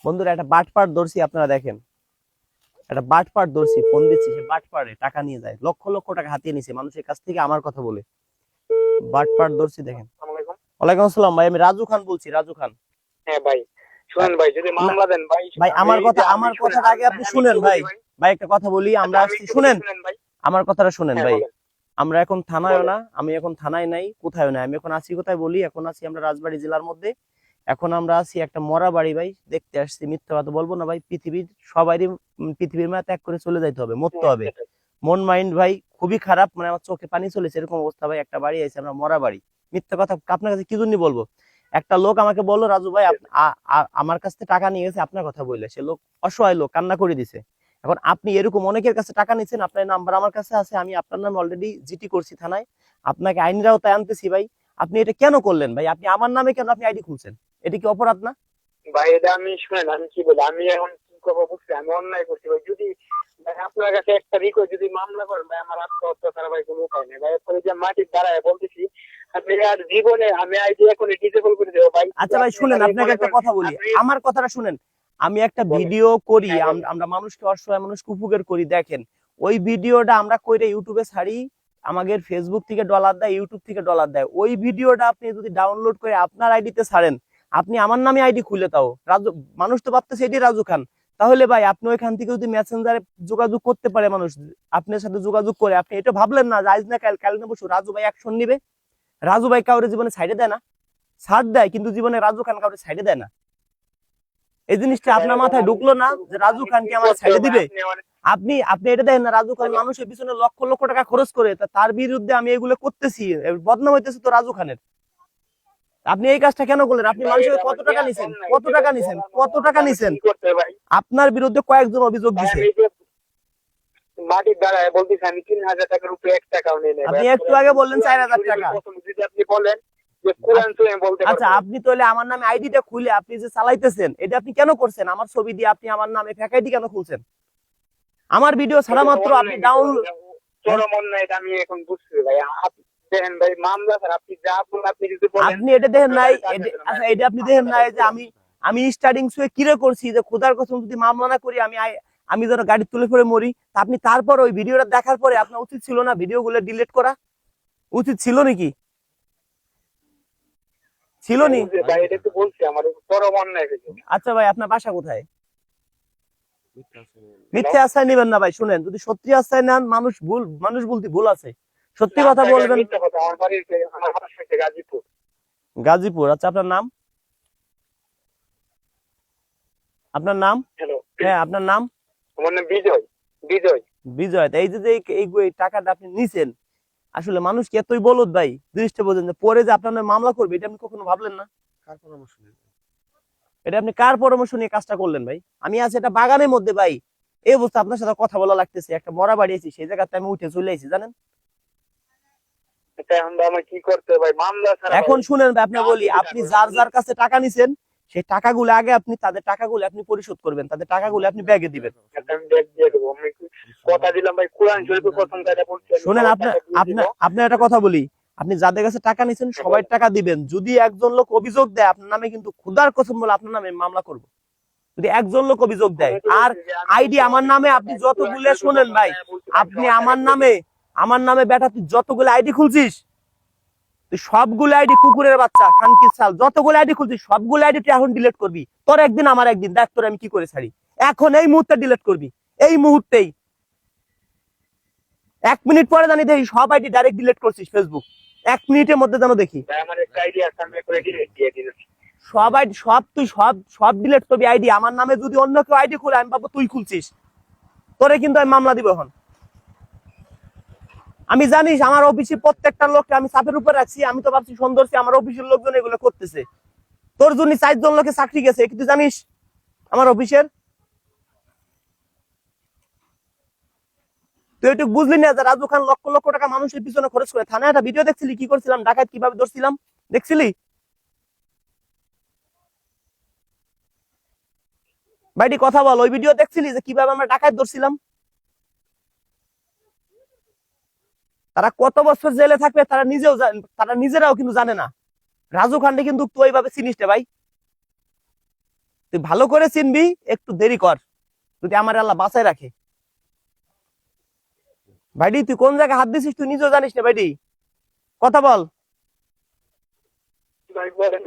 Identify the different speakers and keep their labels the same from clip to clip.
Speaker 1: বন্ধুরা একটা বাটপার ধরছি, আপনারা দেখেন একটা বাটপার ধরছি, ফোন দিচ্ছি, সে বাটপারে টাকা নিয়ে যায়, লক্ষ লক্ষ টাকা হাতিয়ে নিছে মানুষের কাছ থেকে আমার কথা বলে। বাটপার ধরছি দেখেন।
Speaker 2: আসসালামু
Speaker 1: ওয়ালাইকুম আসসালাম ভাই, আমি রাজু খান বলছি, রাজু খান।
Speaker 2: হ্যাঁ ভাই, শুনেন ভাই, যদি
Speaker 1: না
Speaker 2: মামলা দেন ভাই,
Speaker 1: ভাই,
Speaker 2: আমি
Speaker 1: আমার
Speaker 2: শুনেন,
Speaker 1: কথার আগে আপনি
Speaker 2: আমি
Speaker 1: শুনেন
Speaker 2: একটু
Speaker 1: ভাই।
Speaker 2: বলি ভাই।
Speaker 1: ভাই একটা কথা বলি, আমরা
Speaker 2: আচ্ছা, আমি
Speaker 1: আসছি,
Speaker 2: একটু বলি,
Speaker 1: শুনেন
Speaker 2: শুনেন ভাই।
Speaker 1: আমার কথাটা শুনেন
Speaker 2: হ্যাঁ
Speaker 1: ভাই।
Speaker 2: বলেন,
Speaker 1: আমরা এখন থানায়ও
Speaker 2: বলেন।
Speaker 1: না, আমি এখন থানায় নাই, কোথায় নাই, আমি এখন আছি কোথায় বলি, এখন আছি আমরা রাজবাড়ী জেলার মধ্যে। এখন আমরা আছি একটা মরা বাড়ি ভাই, দেখতে আসছি, মিথ্যা কথা বলবো না ভাই। পৃথিবীর সবারই পৃথিবীর মায়া ত্যাগ করে চলে যাইতে হবে, মরতে
Speaker 2: হ্যাঁ
Speaker 1: হবে।
Speaker 2: সেটাই।
Speaker 1: মন মাইন্ড ভাই খুবই খারাপ, মানে আমার চোখে পানি চলেছে, এরকম অবস্থা ভাই। একটা বাড়ি আছে, আমরা মরা বাড়ি। মিথ্যা কথা আপনার কাছে কি জন্য বলবো? একটা লোক আমাকে বললো, রাজু ভাই আমার কাছ থেকে টাকা নিয়ে গেছে আপনার কথা বললে, সে লোক অসহায় লোক, কান্না করে দিছে। এখন আপনি এরকম অনেকের কাছে টাকা নিচ্ছেন, আপনার নাম্বার আমার কাছে আছে, আমি আপনার নামে অলরেডি জিটি করছি থানায়, আপনাকে আইনের আওতায় আনতেছি ভাই। আপনি এটা কেন করলেন ভাই? আপনি আমার নামে কেন আপনি আইডি খুলছেন? এটা কি অপরাধ না?
Speaker 2: ভাই এটা আমি শুনেন, আমি কি বলি, আমি এখন কি করবো বুঝছি, আমি অন্যায় করছি ভাই। যদি ভাই আপনার কাছে একটা রিকোয়েস্ট, যদি মামলা করেন ভাই, আমার আত্মহত্যা ছাড়া ভাই কোনো উপায় নেই ভাই। এরপরে যে মাটির দ্বারায় বলতেছি, আপনি আর জীবনে আমি আইডি এখন ডিসেবল করে দেবো ভাই।
Speaker 1: আচ্ছা ভাই
Speaker 2: আপনি
Speaker 1: শুনেন,
Speaker 2: মানে
Speaker 1: আপনাকে
Speaker 2: মনে
Speaker 1: একটা
Speaker 2: করেন
Speaker 1: কথা বলি,
Speaker 2: আপনি
Speaker 1: আমার কথাটা শুনেন। আমি একটা
Speaker 2: বলেন।
Speaker 1: ভিডিও করি,
Speaker 2: হ্যাঁ বলেন।
Speaker 1: আমরা মানুষকে, অসহায় মানুষকে উপকার করি, দেখেন। ওই ভিডিওটা আমরা কইরে ইউটিউবে ছাড়ি, আমাদের ফেসবুক থেকে ডলার দেয়, ইউটিউব থেকে ডলার দেয়। ওই ভিডিওটা আপনি যদি ডাউনলোড করে আপনার আইডিতে ছাড়েন, আপনি আমার নামে আইডি খুলে, তাও রাজু, মানুষ তো ভাবতেছে এটি রাজু খান। তাহলে ভাই আপনি ওইখান থেকে যদি মেসেঞ্জারে যোগাযোগ করতে পারে মানুষ, আপনার সাথে যোগাযোগ করে, আপনি এটা ভাবলেন না যে আজ না কাল, কাল না বসু রাজু ভাই অ্যাকশন নিবে? রাজু ভাই কাউরে জীবনে সাইডে দেয় না, ছাড় দেয়, কিন্তু জীবনে রাজু খান কাউরে সাইডে দেয় না। এই জিনিসটা
Speaker 2: আচ্ছা ভাই,
Speaker 1: আপনার
Speaker 2: এখন
Speaker 1: মাথায়
Speaker 2: আমি
Speaker 1: ঢুকলো না যে রাজু
Speaker 2: আমি
Speaker 1: খান
Speaker 2: কি
Speaker 1: কি আমার
Speaker 2: করতে
Speaker 1: সাইডে
Speaker 2: হবে
Speaker 1: দিবে?
Speaker 2: আপনি আমার।
Speaker 1: আপনি আপনি এটা দেখেন না, রাজু খান
Speaker 2: হ্যালো।
Speaker 1: মানুষের পিছনে লক্ষ লক্ষ টাকা খরচ করে, তার বিরুদ্ধে আমি এগুলো করতেছি, বদনাম হইতেছে তো রাজু খানের। আপনি এই কাজটা কেন করলেন? আপনি
Speaker 2: ভাই
Speaker 1: মানুষের
Speaker 2: এটা আমার
Speaker 1: কত টাকা
Speaker 2: দেয়া
Speaker 1: নিছেন,
Speaker 2: কম নাই,
Speaker 1: কত
Speaker 2: যেটা
Speaker 1: টাকা নিছেন,
Speaker 2: বলার মতো
Speaker 1: কত
Speaker 2: আমার,
Speaker 1: টাকা
Speaker 2: আমি
Speaker 1: নিছেন?
Speaker 2: কি করতে হবে ভাই?
Speaker 1: আপনার বিরুদ্ধে কয়েকজন অভিযোগ
Speaker 2: ভাই
Speaker 1: দিছে।
Speaker 2: আমি যে মাটির দ্বারায় বলতেছি, আমি ৩,০০০ টাকার উপরে ১ টাকাও নেই নাই ভাই।
Speaker 1: আপনি একটু
Speaker 2: এরপরে
Speaker 1: আগে
Speaker 2: আপনি
Speaker 1: বললেন
Speaker 2: কোরআন
Speaker 1: ৪,০০০
Speaker 2: শরীফের
Speaker 1: টাকা।
Speaker 2: কসম যদি আপনি বলেন যে কোরআন
Speaker 1: আচ্ছা,
Speaker 2: শরীফ আমি বলতে
Speaker 1: আচ্ছা,
Speaker 2: পারবো না।
Speaker 1: আপনি তাহলে আমার নামে আইডিটা খুলে আপনি যে চালাইতেছেন, এটা আপনি কেন করছেন? আমার ছবি দিয়ে আপনি আমার নামে ফেক আইডি কেন খুলছেন? আমার ভিডিও ছাড়া
Speaker 2: এটা তো
Speaker 1: মাত্র আপনি
Speaker 2: অন্যায় হইতে পারে,
Speaker 1: ডাউনলোড।
Speaker 2: এটা চরম অন্যায়, এটা আমি এখন বুঝছি ভাই। দেখেন ভাই, মামলা স্যার আপনি যা বলেন, আপনি যদি বলেন
Speaker 1: আপনি এটা দেখেন
Speaker 2: আপনার
Speaker 1: নাই,
Speaker 2: গাড়ি চার্জের জন্য ভাই,
Speaker 1: আচ্ছা
Speaker 2: আপনি
Speaker 1: এটা আপনি
Speaker 2: মামলা
Speaker 1: দেখেন নাই
Speaker 2: চালাই
Speaker 1: যে
Speaker 2: দিবেন।
Speaker 1: আমি স্টার্টিং শুয়ে কিরে করছি যে খোদার কসম যদি মামলা না করি, আমি যেন গাড়ি তুলে ফেলে মরি। তা আপনি তারপর ওই ভিডিওটা দেখার পরে আপনার উচিত ছিল না ভিডিওগুলো ডিলিট করা? উচিত ছিল নাকি? ছিল
Speaker 2: হ্যাঁ
Speaker 1: নি?
Speaker 2: বুঝছি ভাই, এটা তো বলছি আমার চরম অন্যায় হয়েছে।
Speaker 1: আচ্ছা ভাই, আপনার বাসা কোথায়?
Speaker 2: হ্যালো।
Speaker 1: মিথ্যে আশ্রয় নেবেন না ভাই, শুনেন, যদি সত্যি আশ্রয় নেন, মানুষ বলতে ভুল আছে, সত্যি
Speaker 2: না
Speaker 1: কথা
Speaker 2: আপনাকে
Speaker 1: বলবেন।
Speaker 2: মিথ্যা কথা, আমার আমার বাসা হচ্ছে গাজীপুর।
Speaker 1: গাজীপুর? আচ্ছা, আপনার নাম? আপনার নাম?
Speaker 2: হ্যালো।
Speaker 1: হ্যাঁ, আপনার নাম?
Speaker 2: আমার নাম বিজয়। বিজয়।
Speaker 1: বিজয়। তা এই যে এই টাকাটা আপনি নিছেন, আসলে মানুষ কি এতই বলদ ভাই? জিনিসটা বোঝেন যে পরে যে আপনার নামে মামলা করবে, এটা আপনি কখনো ভাবলেন না? এটা আপনি কার পরামর্শ নিয়ে কাজটা করলেন ভাই? আমি আছি এটা বাগানের মধ্যে ভাই, এই অবস্থা, আপনার সাথে কথা বলা লাগতেছে, একটা মরা বাড়ি আছি, সেই জায়গাতে আমি উঠে চলে আইছি জানেন।
Speaker 2: এটা এখন আমার কি করতে হবে ভাই? মামলা ছাড়া ভাই
Speaker 1: এখন শুনেন ভাই, আপনি
Speaker 2: কাজ
Speaker 1: বলি,
Speaker 2: যদি না
Speaker 1: আপনি
Speaker 2: করেন
Speaker 1: যার
Speaker 2: আপনি।
Speaker 1: যার কাছে টাকা নিছেন, সেই টাকাগুলো আগে আপনি তাদের টাকাগুলো আপনি পরিশোধ করবেন, তাদের টাকাগুলো আপনি ব্যাগে দিবেন।
Speaker 2: একটা আমি ব্যাগ দিয়ে দেবো, আমি কথা দিলাম ভাই, কোরআন শরীফের কসম কায়দা বলছি, আমি
Speaker 1: শোনেন,
Speaker 2: সবার
Speaker 1: আপনার
Speaker 2: টাকা দিয়ে দিব।
Speaker 1: আপনার আপনার একটা কথা বলি, আপনি যাদের কাছে টাকা নিছেন
Speaker 2: হ্যাঁ,
Speaker 1: সবাই
Speaker 2: বলেন।
Speaker 1: টাকা দিবেন। যদি একজন লোক অভিযোগ দেয় আপনার নামে, কিন্তু খুদার কসম বলে আপনার নামে মামলা করব, যদি একজন লোক অভিযোগ দেয়।
Speaker 2: আমি তো
Speaker 1: আর
Speaker 2: বলছি যে আমি
Speaker 1: আইডি
Speaker 2: কিন্তু
Speaker 1: আমার
Speaker 2: অনেক
Speaker 1: নামে
Speaker 2: টাকা,
Speaker 1: আপনি
Speaker 2: আমি কোরআন
Speaker 1: যতগুলো,
Speaker 2: শরীফের
Speaker 1: শোনেন
Speaker 2: কসম
Speaker 1: ভাই,
Speaker 2: কায়দা বলছি, আমি
Speaker 1: আপনি
Speaker 2: সবার টাকা দিয়ে দিব।
Speaker 1: আমার নামে বেটা তুই যতগুলো আইডি খুলছিস, তুই সবগুলো আইডি, কুকুরের বাচ্চা খানকির চাল, যতগুলো আইডি খুলছিস সবগুলো আইডি তুই এখন ডিলিট করবি। তোর একদিন আমার একদিন, দেখ তোর আমি কি করে ছাড়ি। এখন এই মুহূর্তে ডিলিট করবি, এই মুহূর্তেই। 1 মিনিট পরে জানি দেখি সব আইডি ডাইরেক্ট ডিলিট করছিস ফেসবুক, 1 মিনিটের মধ্যে যেন দেখি
Speaker 2: ভাই আমার একটা আইডিয়া আছে, আমি করে দিয়ে দিচ্ছি।
Speaker 1: সব আইডি, সব তুই সব সব ডিলিট করবি আইডি। আমার নামে যদি অন্য কেউ আইডি খুলে, আমি ভাববো তুই খুলছিস, তোরে কিন্তু আমি মামলা দিব এখন। আমি জানিস আমার অফিসে প্রত্যেকটা লোককে আমি চাপের উপর রাখছি, আমি তো ভাবছি সুন্দর আমার অফিসের লোকজন এগুলো করতেছে। তোর জন্য 4 জন লোকে চাকরি গেছে, কিন্তু জানিস আমার অফিসের। তুই একটু বুঝলি না যে রাজু খান লক্ষ লক্ষ টাকা মানুষের পিছনে খরচ করে? থানায় একটা ভিডিও দেখছিলি কি করছিলাম, ডাকাত কিভাবে ধরছিলাম, দেখছিলি? ভাইটি কথা বল, ওই ভিডিও দেখছিলি যে কিভাবে আমরা ডাকাত ধরছিলাম? তারা কত বছর জেলে থাকবে তারা নিজেরাও কিন্তু জানে না। রাজু খানকে কিন্তু তুই ওইভাবে চিনিস না ভাই। তুই ভালো করে চিনবি, একটু দেরি কর যদি আমার আল্লাহ বাঁচায় রাখে। ভাইডি তুই কোন জায়গায় হাত দিছিস তুই নিজেও জানিস না ভাইডি, কথা বল।
Speaker 2: ভাই বলেন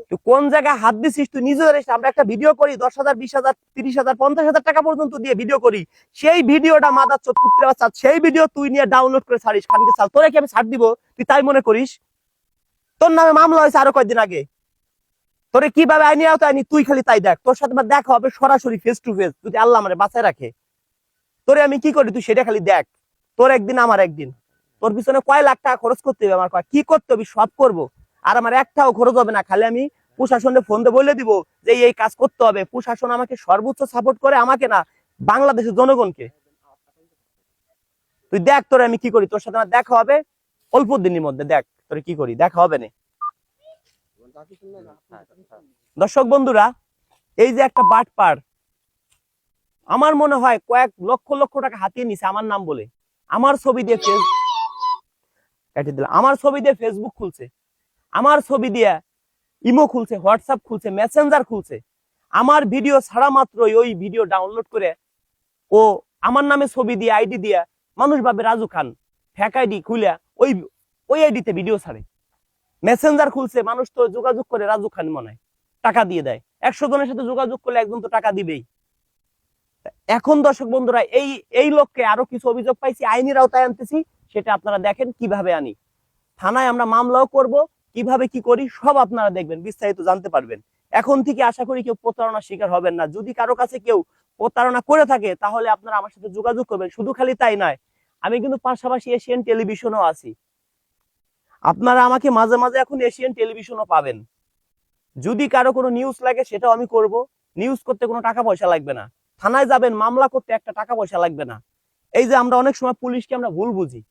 Speaker 1: তুই কোন জায়গায় হাত দিছিস তুই নিজেও জানিস না। আমরা একটা ভিডিও করি 10,000 20,000 30,000 50,000 টাকা পর্যন্ত দিয়ে ভিডিও করি, সেই ভিডিওটা মাদারচোদ কুত্রে বাচ্চা, সেই ভিডিও তুই নিয়ে ডাউনলোড করে ছাড়িস খানকে চাল। তোরে কি আমি ছাড় দিব তুই তাই মনে করিস? তোর নামে মামলা হয়েছে আরো কয়েকদিন আগে, তোরে কিভাবে আইনি আওতায় আনি তুই খালি তাই দেখ। তোর সাথে দেখা হবে সরাসরি ফেস টু ফেস, যদি আল্লাহ আমারে বাঁচায় রাখে। তোরে আমি কি করি তুই সেটা খালি দেখ। তোর একদিন আমার একদিন, তোর পিছনে কয় লাখ টাকা খরচ করতে হবে, আমার কয় কি করতে হবে সব করবো, আর আমার একটাও খরচ হবে না। খালি আমি প্রশাসনে ফোন দিয়ে বলে দিব যে এই কাজ করতে হবে। প্রশাসন আমাকে সর্বোচ্চ সাপোর্ট করে, আমাকে না বাংলাদেশের জনগণকে। তুই দেখ তোরে আমি কি করি, তোর সাথে আমার দেখা হবে অল্প দিনের মধ্যে, দেখ তোরে কি করি, দেখা হবে না। দর্শক বন্ধুরা, এই যে একটা বাটপার, আমার মনে হয় কয়েক লক্ষ লক্ষ টাকা হাতিয়ে নিছে আমার নাম বলে। আমার ছবি দিয়ে আমার ছবি দিয়ে ফেসবুক খুলছে, আমার ছবি দিয়ে ইমো খুলছে, হোয়াটসঅ্যাপ খুলছে, মেসেঞ্জার খুলছে। আমার ভিডিও ছাড়া মাত্রই ওই ভিডিও ডাউনলোড করে ও আমার নামে ছবি দিয়ে আইডি দিয়ে, মানুষ ভাবে রাজু খান, ফেক আইডি খুলে ওই ওই আইডিতে ভিডিও ছাড়ে। মেসেঞ্জার খুলছে, মানুষ তো যোগাযোগ করে রাজু খান মনে হয়, টাকা দিয়ে দেয়। 100 জনের সাথে যোগাযোগ করলে একজন তো টাকা দিবেই। এখন দর্শক বন্ধুরা, এই লোককে আরো কিছু অভিযোগ পাইছি, আইনের আওতায় আনতেছি, সেটা আপনারা দেখেন কিভাবে আনি। থানায় আমরা মামলাও করব, কিভাবে কি করি সব আপনারা দেখবেন, বিস্তারিত জানতে পারবেন। এখন থেকে আশা করি কেউ প্রতারণার শিকার হবেন না। যদি কারো কাছে কেউ প্রতারণা করে থাকে তাহলে আপনারা আমার সাথে যোগাযোগ করবেন। শুধু খালি তাই নয়, আমি কিন্তু পাশাপাশি এশিয়ান টেলিভিশনও আছি। আপনারা আমাকে মাঝে মাঝে এখন এশিয়ান টেলিভিশনও পাবেন। যদি কারো কোনো নিউজ লাগে সেটাও আমি করব। নিউজ করতে কোনো টাকা পয়সা লাগবে না, থানায় যাবেন মামলা করতে একটা টাকা পয়সা লাগবে না। এই যে আমরা অনেক সময় পুলিশকে আমরা ভুল বুঝি,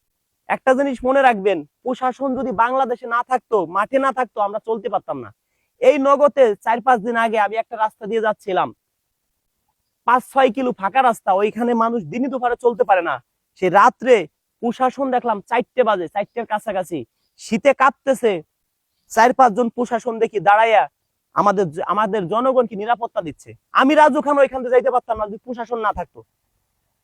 Speaker 1: একটা জিনিস মনে রাখবেন, প্রশাসন যদি বাংলাদেশে না থাকতো, মাঠে না থাকতো, আমরা চলতে পারতাম না। এই নগদে 4-5 দিন আগে আমি একটা রাস্তা দিয়ে যাচ্ছিলাম, 5-6 কিলো ফাঁকা রাস্তা, ওইখানে মানুষ দিনই দুপুরে চলতে পারে না। সে রাত্রে প্রশাসন দেখলাম 4টে বাজে, 4টের কাছাকাছি, শীতে কাঁপতেছে, 4-5 জন প্রশাসন দেখি দাঁড়াইয়া আমাদের জনগণকে নিরাপত্তা দিচ্ছে। আমি রাজু খান ওইখান থেকে যাইতে পারতাম না যদি প্রশাসন না থাকতো।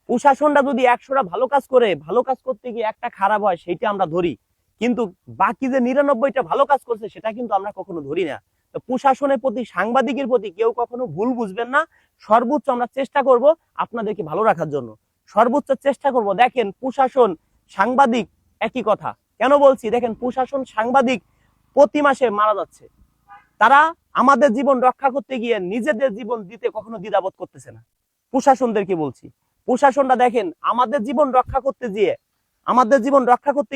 Speaker 1: প্রশাসনটা যদি 100টা ভালো কাজ করে, ভালো কাজ করতে গিয়ে একটা খারাপ হয় সেইটা আমরা ধরি, কিন্তু বাকি যে 99টা ভালো কাজ করছে সেটা কিন্তু আমরা কখনো ধরি না। তো প্রশাসনের প্রতি, সাংবাদিকের প্রতি কেউ কখনো ভুল বুঝবেন না। সর্বোচ্চ আমরা চেষ্টা করব আপনাদেরকে ভালো রাখার জন্য, সর্বোচ্চ চেষ্টা করব। দেখেন প্রশাসন সাংবাদিক একই কথা। কেন বলছি? দেখেন প্রশাসন সাংবাদিক প্রতি মাসে মারা যাচ্ছে, তারা আমাদের জীবন রক্ষা করতে গিয়ে নিজেদের জীবন দিতে কখনো দ্বিধাবোধ করতেছে না। প্রশাসনদেরকে বলছি, প্রশাসনটা দেখেন আমাদের জীবন রক্ষা করতে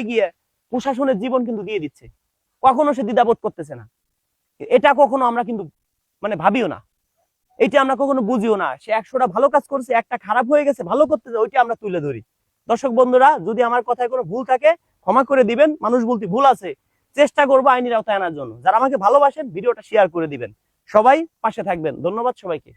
Speaker 1: গিয়ে প্রশাসনের জীবন কিন্তু দিয়ে দিচ্ছে, কখনো সে দ্বিধাবোধ করতেছে না। এটা কখনো আমরা কিন্তু ভাবিও না, এটা আমরা কখনো বুঝিও না। সে 100টা ভালো কাজ করছে, একটা খারাপ হয়ে গেছে, ভালো করতেছে, ওইটা আমরা তুলে ধরি। দর্শক বন্ধুরা, যদি আমার কথায় কোনো ভুল থাকে ক্ষমা করে দিবেন, মানুষ বলতে ভুল আছে। চেষ্টা করবো আইনের আওতায় আনার জন্য। যারা আমাকে ভালোবাসেন ভিডিওটা শেয়ার করে দিবেন, সবাই পাশে থাকবেন। ধন্যবাদ সবাইকে।